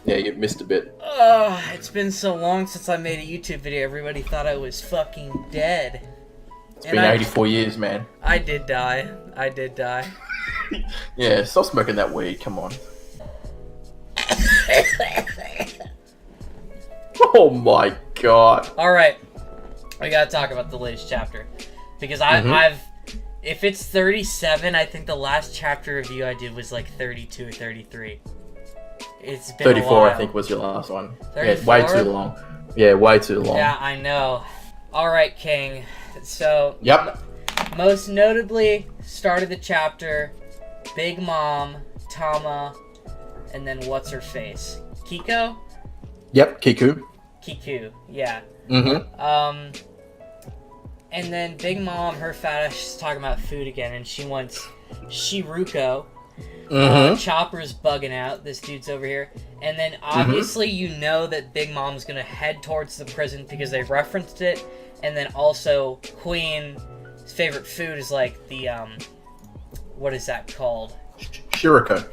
Yeah, you missed a bit. It's been so long since I made a YouTube video. Everybody thought I was fucking dead. It's been 84 years, man. I did die. Yeah, stop smoking that weed. Come on. Oh my god. All right, we gotta talk about the latest chapter because if it's 37, I think the last chapter review I did was like 32 or 33. It's been 34, a while. I think, was your last one. 34? Yeah, way too long. Yeah, way too long. Yeah, I know. All right, King. So, Yep. Most notably, start of the chapter, Big Mom, Tama, and then what's her face? Kiko? Yep, Kiku. Kiku, yeah. Mm-hmm. And then Big Mom, her fat ass, she's talking about food again, and she wants Shiruko. Chopper's bugging out. This dude's over here. And then, obviously, you know that Big Mom's gonna head towards the prison because they referenced it. And then also, Queen's favorite food is like the, what is that called? Shiruko.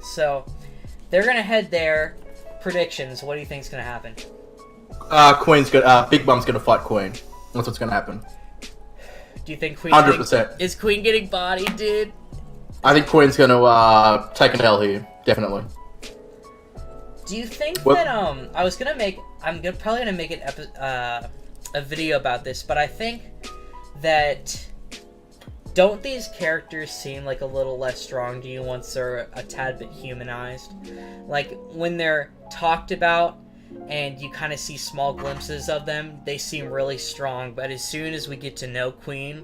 So, they're gonna head there. Predictions, what do you think's gonna happen? Big Mom's gonna fight Queen. That's what's gonna happen. Do you think Queen 100%. Is Queen getting bodied, dude? I think Queen's gonna take an L here, definitely. Do you think that I'm probably gonna make a video about this, but I think that don't these characters seem like a little less strong to you once they're a tad bit humanized? Like when they're talked about and you kind of see small glimpses of them, they seem really strong, but as soon as we get to know Queen,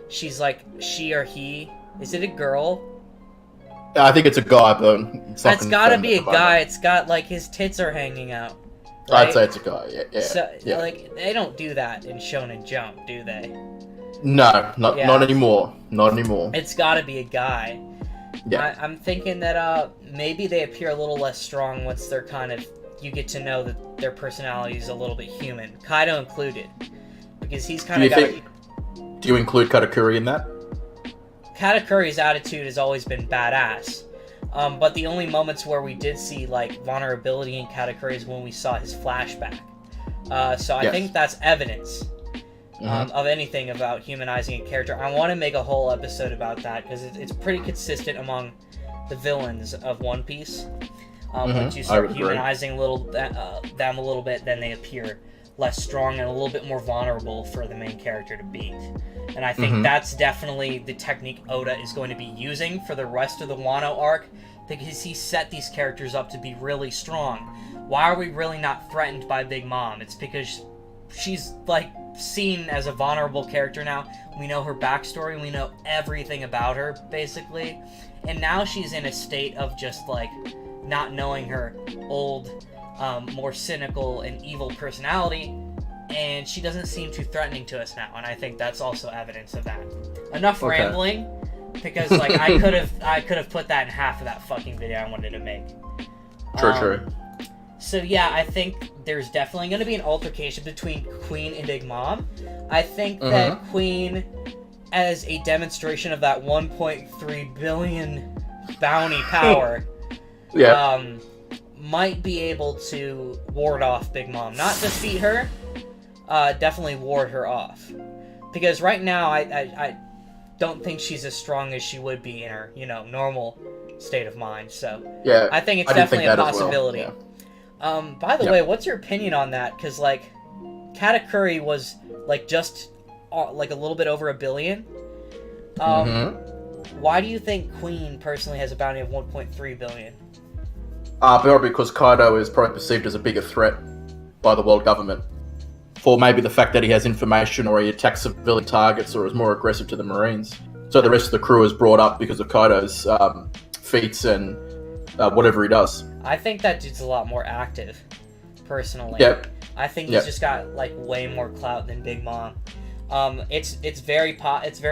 she's like she or he. Is it a girl? I think it's a guy, but it's not It's gotta be a guy. moment. It's got, like, his tits are hanging out. Right? I'd say it's a guy, yeah. So, yeah. like, they don't do that in Shonen Jump, do they? No, not anymore. Not anymore. It's gotta be a guy. Yeah. I'm thinking that, maybe they appear a little less strong once they're kind of... You get to know that their personality is a little bit human. Kaido included. Because he's kind of got... Do you include Katakuri in that? Katakuri's attitude has always been badass, but the only moments where we did see like vulnerability in Katakuri is when we saw his flashback. So I think that's evidence of anything about humanizing a character. I want to make a whole episode about that because it's pretty consistent among the villains of One Piece. Once you start humanizing them a little bit, then they appear less strong and a little bit more vulnerable for the main character to beat. And I think that's definitely the technique Oda is going to be using for the rest of the Wano arc, because he set these characters up to be really strong. Why are we really not threatened by Big Mom? It's because she's, like, seen as a vulnerable character now. We know her backstory, we know everything about her, basically. And now she's in a state of just, like, not knowing her old, more cynical and evil personality, and she doesn't seem too threatening to us now, and I think that's also evidence of that. Enough rambling, because like I could have put that in half of that fucking video I wanted to make. True. So yeah, I think there's definitely going to be an altercation between Queen and Big Mom. I think that Queen, as a demonstration of that 1.3 billion bounty power, might be able to ward off Big Mom. Not defeat her, definitely ward her off. Because right now, I don't think she's as strong as she would be in her, normal state of mind. So yeah, I think it's definitely a possibility. Well. By the way, what's your opinion on that? Because, like, Katakuri was, like, just, like, a little bit over $1 billion. Why do you think Queen personally has a bounty of 1.3 billion? Probably because Kaido is probably perceived as a bigger threat by the world government. For maybe the fact that he has information or he attacks civilian targets or is more aggressive to the Marines. So the rest of the crew is brought up because of Kaido's feats and whatever he does. I think that dude's a lot more active, personally. Yep. I think he's just got, like, way more clout than Big Mom. It's very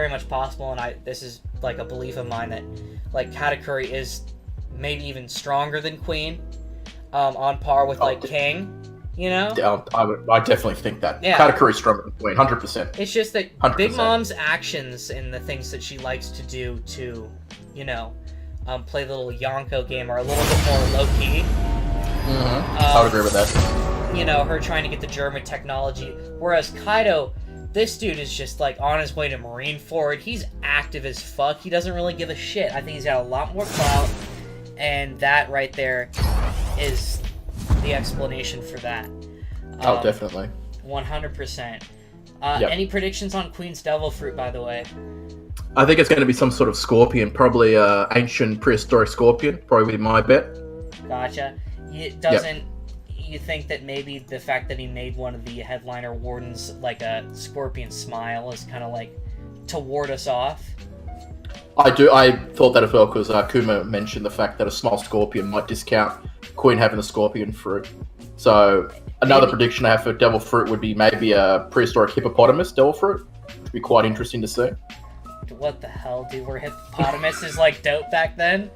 much possible, and this is, like, a belief of mine that, like, Katakuri is maybe even stronger than Queen, on par with, like, King, Yeah, I definitely think that. Yeah. Katakuri's stronger than Queen, 100%. It's just that 100%. Big Mom's actions and the things that she likes to do to, play the little Yonko game are a little bit more low-key. I would agree with that. You know, her trying to get the German technology. Whereas Kaido, this dude is just, like, on his way to Marineford. He's active as fuck. He doesn't really give a shit. I think he's got a lot more clout. And that right there is the explanation for that. Oh, definitely. 100%. Any predictions on Queen's Devil Fruit, by the way? I think it's going to be some sort of scorpion, probably ancient prehistoric scorpion, probably my bet. Gotcha. You think that maybe the fact that he made one of the headliner wardens like a scorpion smile is kind of like to ward us off? I thought that as well, because Kuma mentioned the fact that a small scorpion might discount Queen having the scorpion fruit. So another prediction I have for devil fruit would be maybe a prehistoric hippopotamus devil fruit, which would be quite interesting to see. What the hell, dude? Were hippopotamuses like dope back then?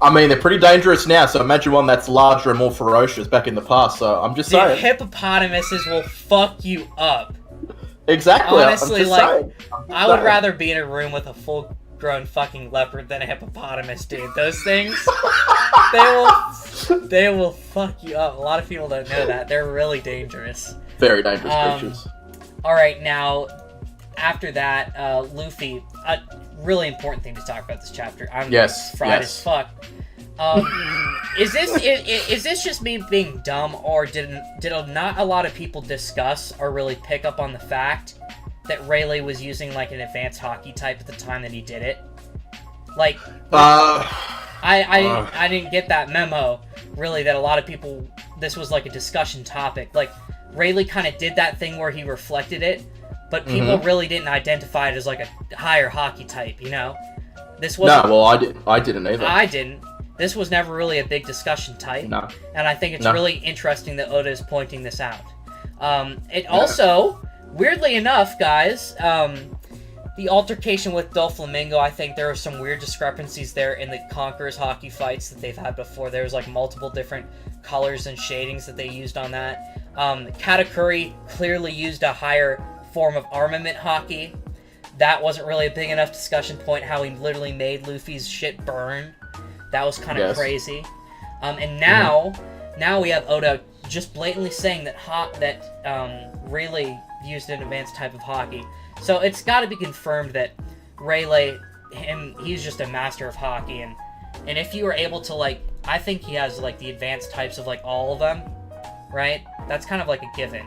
I mean, they're pretty dangerous now, so imagine one that's larger and more ferocious back in the past, so I'm just saying. Hippopotamuses will fuck you up. Exactly. Honestly, I would rather be in a room with a full-grown fucking leopard than a hippopotamus, dude. Those things, they will fuck you up. A lot of people don't know that. They're really dangerous. Very dangerous creatures. Alright, now, after that, Luffy, a really important thing to talk about this chapter. I'm fried as fuck. Is this just me being dumb, or did not a lot of people discuss or really pick up on the fact that Rayleigh was using like an advanced hockey type at the time that he did it? Like, I didn't get that memo, really, that a lot of people, this was like a discussion topic. Like, Rayleigh kind of did that thing where he reflected it, but people really didn't identify it as like a higher hockey type, you know? This wasn't... No, well, I didn't either. I didn't. This was never really a big discussion type. No. And I think it's really interesting that Oda is pointing this out. It also, weirdly enough, guys, the altercation with Doflamingo, I think there are some weird discrepancies there in the Conqueror's hockey fights that they've had before. There was like multiple different colors and shadings that they used on that. Katakuri clearly used a higher form of armament hockey. That wasn't really a big enough discussion point, how he literally made Luffy's shit burn. That was kind of crazy. And now we have Oda just blatantly saying that Rayleigh used an advanced type of hockey. So it's got to be confirmed that Rayleigh, he's just a master of hockey. And if you were able to, like, I think he has, like, the advanced types of, like, all of them, right? That's kind of like a given.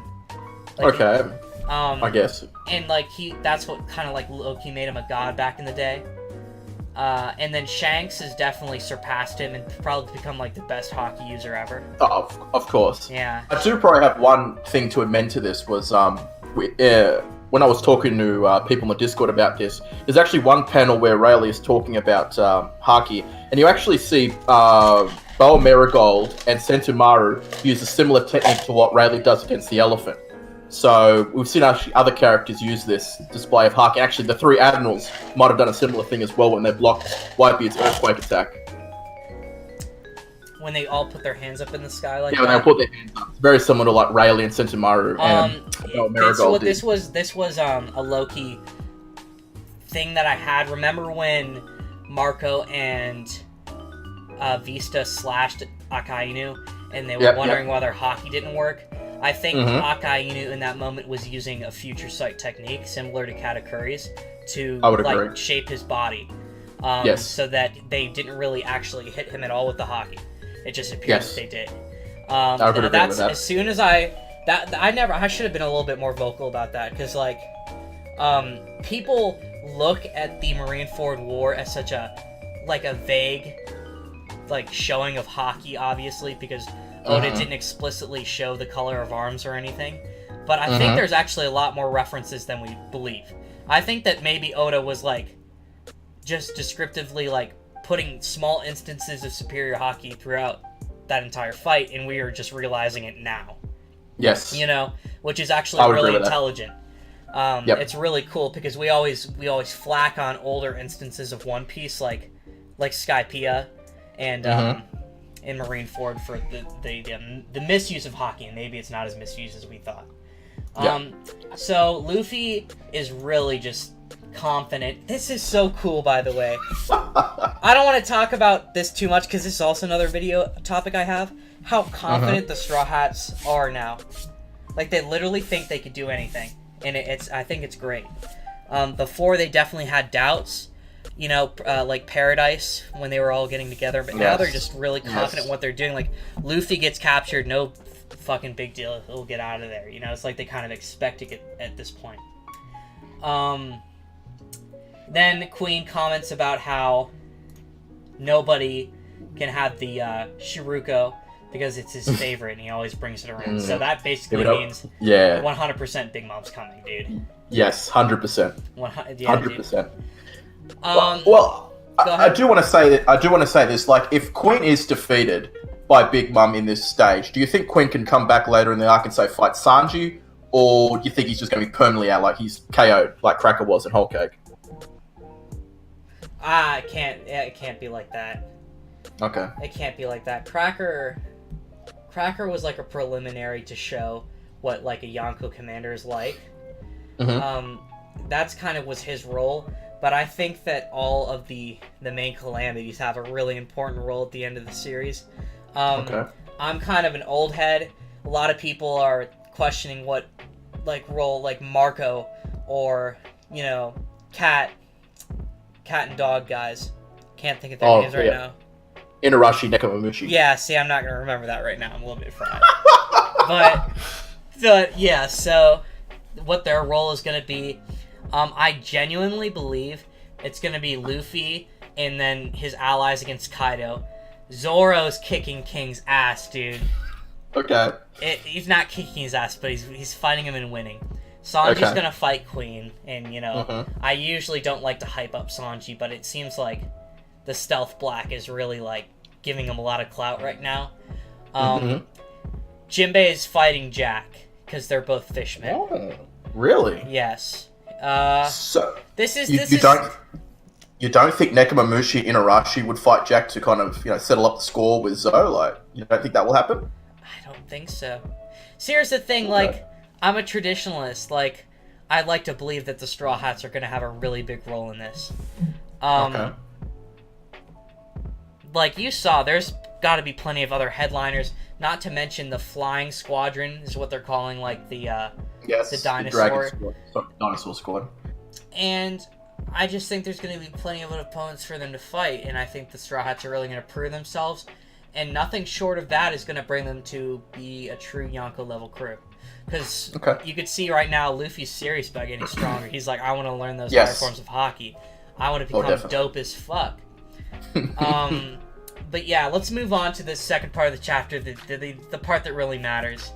Like, okay. I guess. And, like, that's what kind of, like, Loki made him a god back in the day. And then Shanks has definitely surpassed him and probably become, like, the best hockey user ever. Oh, of course. Yeah. I do probably have one thing to amend to this was, when I was talking to people in the Discord about this, there's actually one panel where Rayleigh is talking about hockey, and you actually see Boa Marigold and Sentomaru use a similar technique to what Rayleigh does against the elephant. So we've seen actually other characters use this display of hockey. Actually, the three admirals might have done a similar thing as well when they blocked Whitebeard's earthquake attack. When they all put their hands up in the sky like that? Yeah, when they put their hands up. It's very similar to like Rayleigh and Sentomaru and Marigold. This was a low-key thing that I had. Remember when Marco and Vista slashed Akainu and they were wondering why their hockey didn't work? I think Akainu in that moment was using a future sight technique similar to Katakuri's to like shape his body, so that they didn't really actually hit him at all with the hockey. It just appears that they did. That's as soon as I should have been a little bit more vocal about that, because like people look at the Marineford War as such a vague like showing of hockey, obviously, because Oda didn't explicitly show the color of arms or anything, but I think there's actually a lot more references than we believe. I think that maybe Oda was like just descriptively like putting small instances of superior hockey throughout that entire fight, and we are just realizing it now. Yes. You know, which is actually really intelligent. It's really cool because we always flack on older instances of One Piece like Skypiea and in Marineford for the misuse of hockey, and maybe it's not as misused as we thought. So Luffy is really just confident. This is so cool, by the way. I don't want to talk about this too much because this is also another video topic I have. How confident the Straw Hats are now. Like, they literally think they could do anything. And I think it's great. Before, they definitely had doubts. You know, like Paradise, when they were all getting together. But now they're just really confident in what they're doing. Like, Luffy gets captured, no fucking big deal. He'll get out of there. You know, it's like they kind of expect it at this point. Then Queen comments about how nobody can have the Shiruko because it's his favorite and he always brings it around. So that basically means 100% Big Mom's coming, dude. Yes, 100%. 100%. Well, I do want to say that. I do want to say this. Like, if Queen is defeated by Big Mom in this stage, do you think Queen can come back later in the arc and say fight Sanji, or do you think he's just going to be permanently out, like he's KO'd, like Cracker was in Whole Cake? It can't be like that. Okay. It can't be like that. Cracker was like a preliminary to show what like a Yonko commander is like. That's kind of was his role, but I think that all of the main calamities have a really important role at the end of the series. I'm kind of an old head. A lot of people are questioning what like role like Marco or, you know, Cat and Dog guys. Can't think of their names right now. Inarashi Nekomamushi. Yeah, see, I'm not going to remember that right now. I'm a little bit fried. But so what their role is going to be, I genuinely believe it's going to be Luffy and then his allies against Kaido. Zoro's kicking King's ass, dude. Okay. He's not kicking his ass, but he's fighting him and winning. Sanji's gonna fight Queen, and, you know, I usually don't like to hype up Sanji, but it seems like the Stealth Black is really, like, giving him a lot of clout right now. Jinbei is fighting Jack, because they're both fishmen. Oh, really? Yes. So, you don't think Nekomamushi Inarashi would fight Jack to kind of, you know, settle up the score with Zo? Like, you don't think that will happen? I don't think so. See, here's the thing, like, I'm a traditionalist. Like, I'd like to believe that the Straw Hats are going to have a really big role in this. Like you saw, there's got to be plenty of other headliners. Not to mention the Flying Squadron is what they're calling, like, the dinosaur. The dinosaur squad. And I just think there's going to be plenty of opponents for them to fight, and I think the Straw Hats are really going to prove themselves. And nothing short of that is going to bring them to be a true Yonko level crew. Because you could see right now, Luffy's serious about getting stronger. He's like, I want to learn those higher forms of hockey. I want to become dope as fuck. But yeah, let's move on to the second part of the chapter, the part that really matters.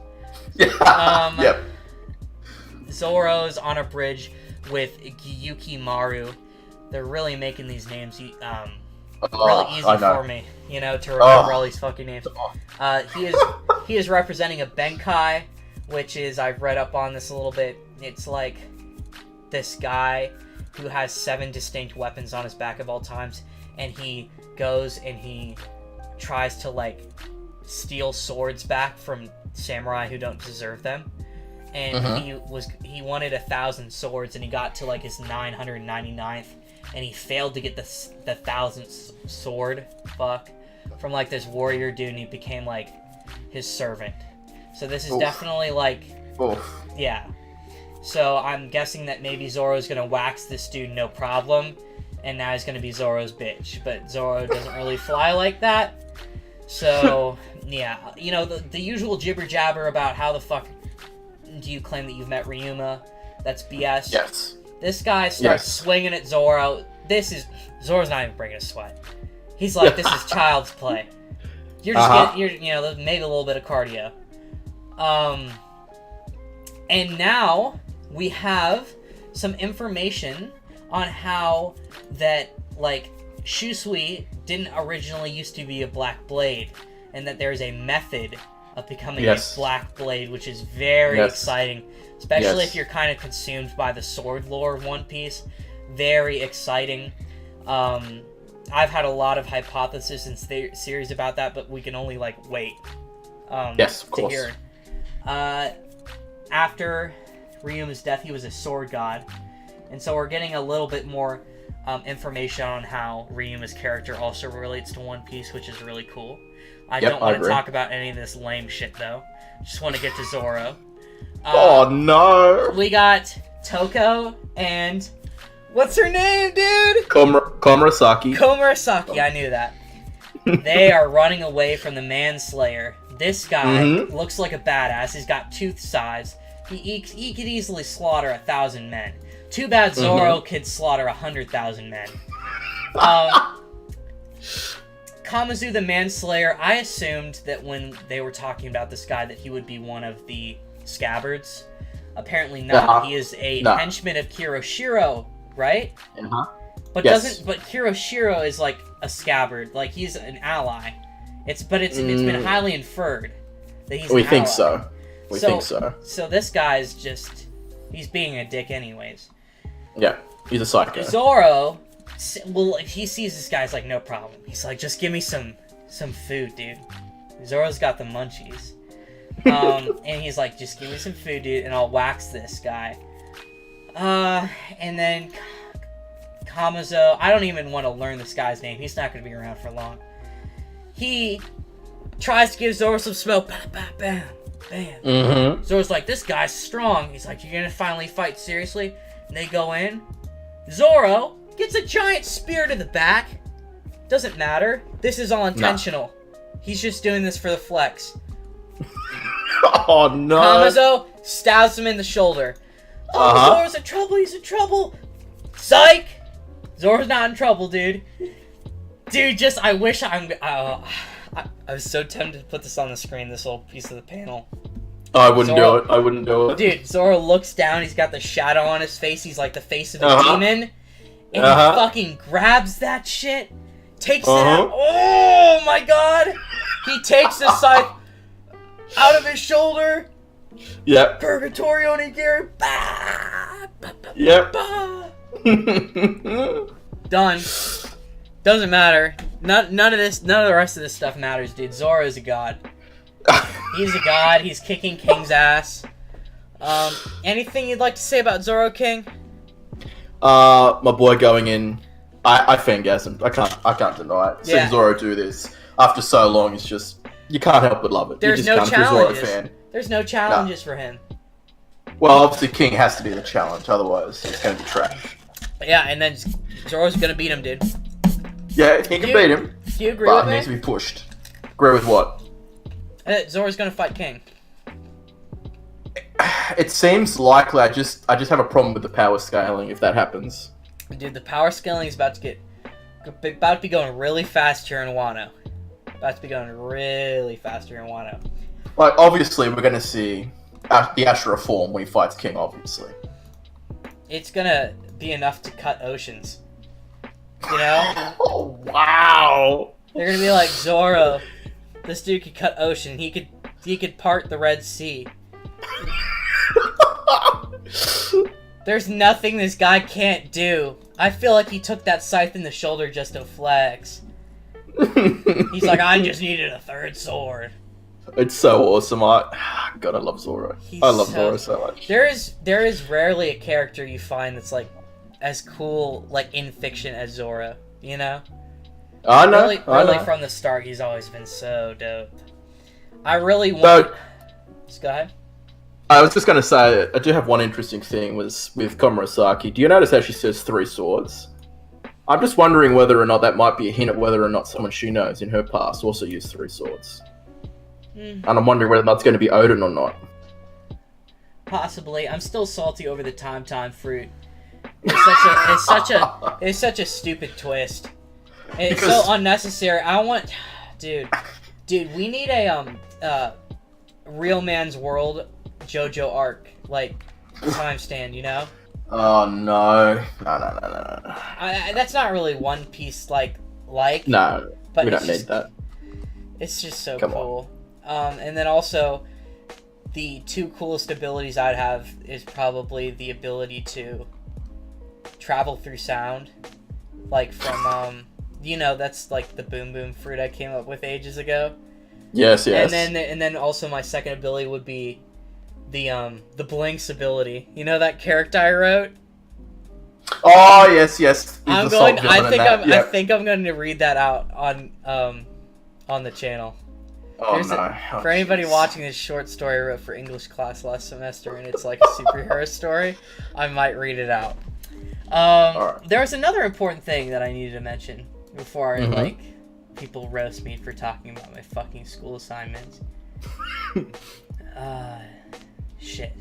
Zoro's on a bridge with Gyukimaru. They're really making these names really easy for me, you know, to remember all these fucking names. He is representing a Benkai, which is, I've read up on this a little bit, it's like this guy who has 7 distinct weapons on his back of all times, and he goes and he tries to, like, steal swords back from samurai who don't deserve them. And he wanted 1,000 swords, and he got to, like, his 999th, and he failed to get the 1,000th sword from, like, this warrior dude, and he became, like, his servant. So this is definitely, like, yeah. So I'm guessing that maybe Zoro's gonna wax this dude no problem, and now he's gonna be Zoro's bitch. But Zoro doesn't really fly like that. So, yeah. You know, the usual jibber-jabber about how the fuck do you claim that you've met Ryuma? That's BS. Yes. This guy starts swinging at Zoro. Zoro's not even breaking a sweat. He's like, this is child's play. You're just getting, you know, maybe a little bit of cardio. And now we have some information on how that, like, Shusui didn't originally used to be a black blade, and that there's a method of becoming a black blade, which is very exciting, especially if you're kind of consumed by the sword lore of One Piece. Very exciting. I've had a lot of hypotheses and theories about that, but we can only, like, wait to hear it. After Ryuma's death, he was a sword god, And so we're getting a little bit more information on how Ryuma's character also relates to One Piece, which is really cool. I don't want to talk about any of this lame shit, though. Just want to get to Zoro. Oh, no! We got Toko and... What's her name, dude? Komurasaki. Komurasaki, I knew that. They are running away from the Manslayer. This guy looks like a badass. He's got tooth size. He could easily slaughter 1,000 men. Too bad Zoro could slaughter 100,000 men. Kamazu the Manslayer, I assumed that when they were talking about this guy that he would be one of the scabbards. Apparently not. He is a henchman of Kiroshiro, right? But but Kiroshiro is like a scabbard. Like, he's an ally. It's been highly inferred that he's an ally. We think so. We think so. So this guy's just... He's being a dick anyways. Yeah, he's a psycho. Zoro, well, he sees this guy's like, no problem. He's like, just give me some food, dude. Zoro's got the munchies. And he's like, just give me some food, dude, and I'll wax this guy. And then Kamazo, I don't even want to learn this guy's name. He's not going to be around for long. He tries to give Zoro some smoke. Bam, bam, bam, bam. Zoro's like, this guy's strong. He's like, you're going to finally fight seriously? And they go in. Zoro gets a giant spear to the back. Doesn't matter. This is all intentional. No. He's just doing this for the flex. Oh, no. Kamazo stabs him in the shoulder. Oh, Zoro's in trouble. He's in trouble. Psych! Zoro's not in trouble, dude. Dude, just, I wish I was so tempted to put this on the screen, this little piece of the panel. I wouldn't do it. I wouldn't do it. Dude, Zoro looks down. He's got the shadow on his face. He's like the face of a demon. And he fucking grabs that shit. Takes it out. Oh, my God. He takes the scythe out of his shoulder. Yep. Purgatory Onigiri. Yep. Done. Doesn't matter. None of the rest of this stuff matters, dude. Zoro is a god. He's a god. He's kicking King's ass. Anything you'd like to say about Zoro, King? My boy going in. I fangasmed. I can't deny it. Seeing Zoro do this after so long is just, you can't help but love it. There's no challenges. There's no challenges for him. Well, obviously King has to be the challenge, otherwise it's going to be trash. Yeah, and then Zoro's going to beat him, dude. Yeah, he can beat him. Do you agree with me? But he needs to be pushed. Agree with what? Zoro's going to fight King. It seems likely. I just have a problem with the power scaling if that happens. Dude, the power scaling is about to be going really fast here in Wano. About to be going really fast here in Wano. Like, obviously, we're going to see the Ashura form when he fights King, obviously. It's going to be enough to cut oceans. You know? Oh, wow! They're going to be like, Zoro, this dude could cut ocean. He could part the Red Sea. There's nothing this guy can't do. I feel like he took that scythe in the shoulder just to flex. He's like, I just needed a third sword. It's so awesome. God, I love Zoro. I love Zoro so much. There is rarely a character you find that's like as cool, like, in fiction as Zoro. You know? I know. Really, from the start, he's always been so dope. I really want. Just go ahead. I was just going to say, I do have one interesting thing with Komurasaki. Do you notice how she says 3 swords? I'm just wondering whether or not that might be a hint at whether or not someone she knows in her past also used 3 swords. And I'm wondering whether that's going to be Odin or not. Possibly. I'm still salty over the time fruit. It's such a stupid twist. It's so unnecessary. Dude, we need a Real Man's World JoJo arc, like, time stand, you know? Oh, no. No. That's not really One Piece, like. No, but we don't need that. It's just so cool. And then also, the 2 coolest abilities I'd have is probably the ability to travel through sound. Like, from, that's, like, the Boom Boom fruit I came up with ages ago. Yes. And then also my second ability would be the Blinks ability. You know that character I wrote? Oh yes, yes. He's I'm the going. salt I villain think in that. I'm. Yeah. I think I'm going to read that out on the channel. Oh There's no. for anybody jeez. watching this short story I wrote for English class last semester, and it's like a superhero story, I might read it out. Alright. There was another important thing that I needed to mention before Mhm. like people roast me for talking about my fucking school assignments. Shit.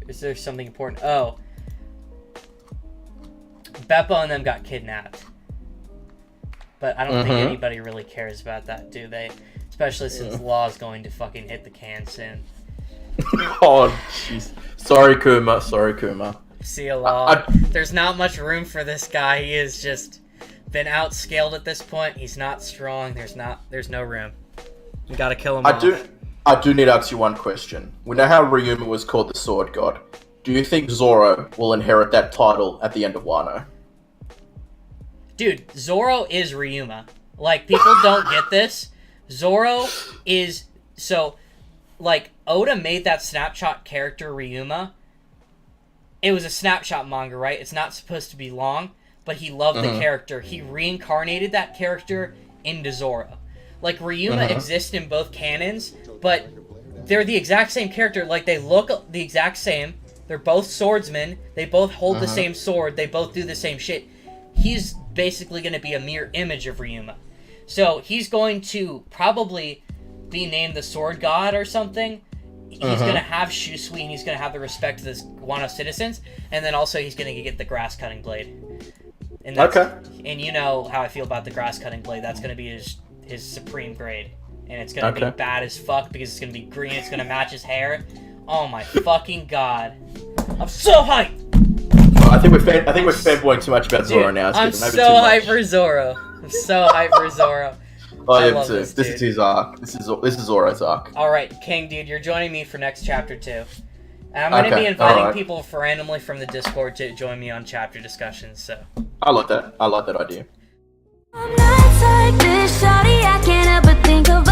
Is there something important? Oh. Beppo and them got kidnapped. But I don't think anybody really cares about that, do they? Especially since Law's going to fucking hit the can soon. Oh jeez. Sorry, Kuma. Sorry, Kuma. See ya, Law. There's not much room for this guy. He has just been outscaled at this point. He's not strong. There's no room. You gotta kill him off. I do need to ask you one question. We know how Ryuma was called the Sword God. Do you think Zoro will inherit that title at the end of Wano? Dude, Zoro is Ryuma. Like, people don't get this. Zoro is... So, like, Oda made that snapshot character Ryuma. It was a snapshot manga, right? It's not supposed to be long, but he loved the character. He reincarnated that character into Zoro. Like, Ryuma exists in both canons, but they're the exact same character. Like, they look the exact same. They're both swordsmen. They both hold the same sword. They both do the same shit. He's basically going to be a mirror image of Ryuma. So, he's going to probably be named the Sword God or something. He's going to have Shusui, and he's going to have the respect of the Wano citizens. And then also, he's going to get the grass-cutting blade. And and you know how I feel about the grass-cutting blade. That's going to be his supreme grade. And it's going to be bad as fuck because it's going to be green. It's going to match his hair. Oh my fucking god. I'm so hyped! I think we're fanboying too much about Zoro now. It's I'm getting maybe so too much. hyped for Zoro. I'm so hyped for Zoro. I am love too. this This dude. is his arc. This is Zoro's arc. Alright, King, dude, you're joining me for next chapter 2. And I'm going to be inviting people randomly from the Discord to join me on chapter discussions, so... I like that. I like that idea. Nights like this, shawty, I can't help but think about